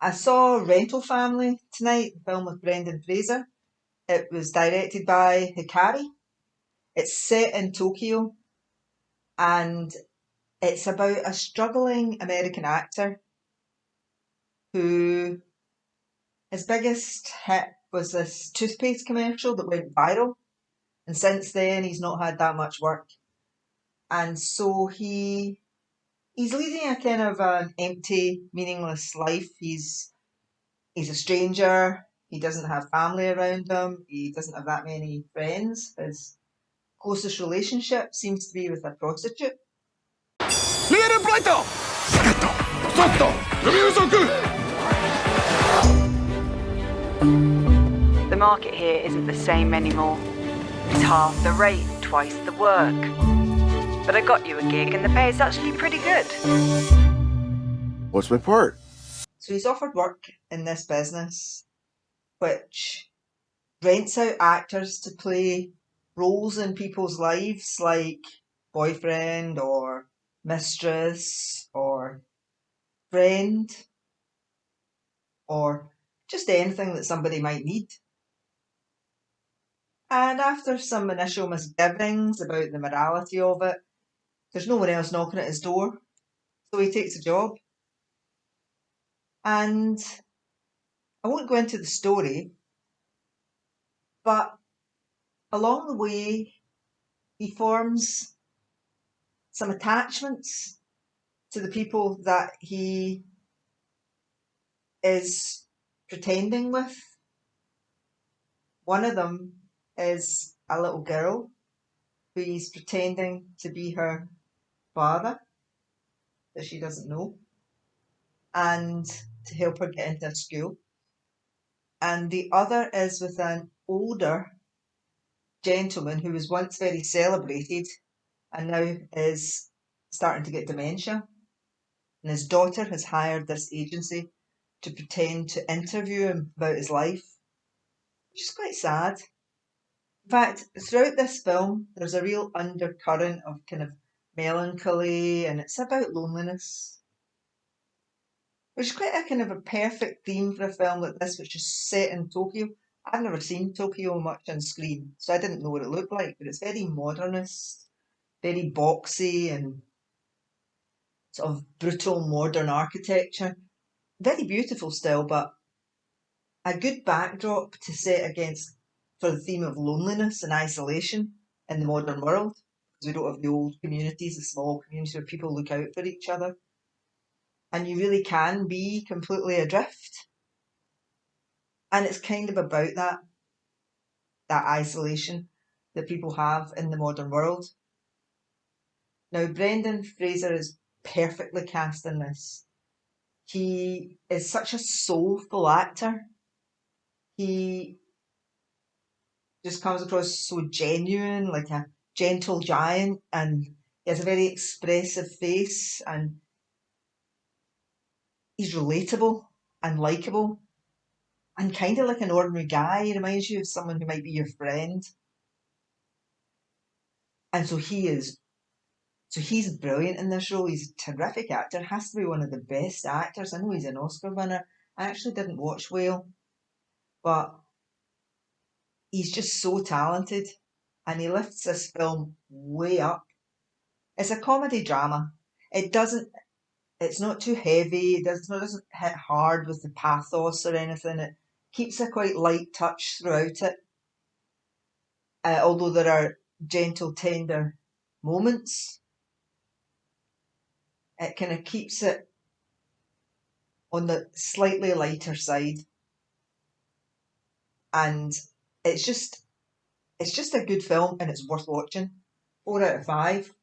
I saw Rental Family tonight, the film with Brendan Fraser. It was directed by Hikari. It's set in Tokyo and it's about a struggling American actor who his biggest hit was this toothpaste commercial that went viral. And since then, he's not had that much work. And so he's leading a kind of an empty, meaningless life. He's a stranger. He doesn't have family around him. He doesn't have that many friends. His closest relationship seems to be with a prostitute. The market here isn't the same anymore. It's half the rate, twice the work. But I got you a gig and the pay is actually pretty good. What's my part? So he's offered work in this business, which rents out actors to play roles in people's lives, like boyfriend or mistress or friend or just anything that somebody might need. And after some initial misgivings about the morality of it, there's no one else knocking at his door, so he takes a job. And I won't go into the story, but along the way, he forms some attachments to the people that he is pretending with. One of them is a little girl who he's pretending to be her father that she doesn't know, and to help her get into school. And the other is with an older gentleman who was once very celebrated and now is starting to get dementia. And his daughter has hired this agency to pretend to interview him about his life, which is quite sad. In fact, throughout this film, there's a real undercurrent of kind of melancholy, and it's about loneliness, which is quite a kind of a perfect theme for a film like this, which is set in Tokyo. I've never seen Tokyo much on screen, so I didn't know what it looked like, but it's very modernist, very boxy, and sort of brutal modern architecture. Very beautiful still, but a good backdrop to set against for the theme of loneliness and isolation in the modern world. Because we don't have the old communities, the small communities where people look out for each other. And you really can be completely adrift. And it's kind of about that isolation that people have in the modern world. Now, Brendan Fraser is perfectly cast in this. He is such a soulful actor. He just comes across so genuine, like a gentle giant, and he has a very expressive face, and he's relatable and likable and kind of like an ordinary guy. He reminds you of someone who might be your friend. And so he's brilliant in this role. He's a terrific actor, has to be one of the best actors. I know he's an Oscar winner. I actually didn't watch Whale, but he's just so talented and he lifts this film way up. It's a comedy drama. It doesn't it's not too heavy, it doesn't hit hard with the pathos or anything. It keeps a quite light touch throughout it. Although there are gentle, tender moments, it kind of keeps it on the slightly lighter side. And it's just it's just a good film and it's worth watching. 4 out of 5.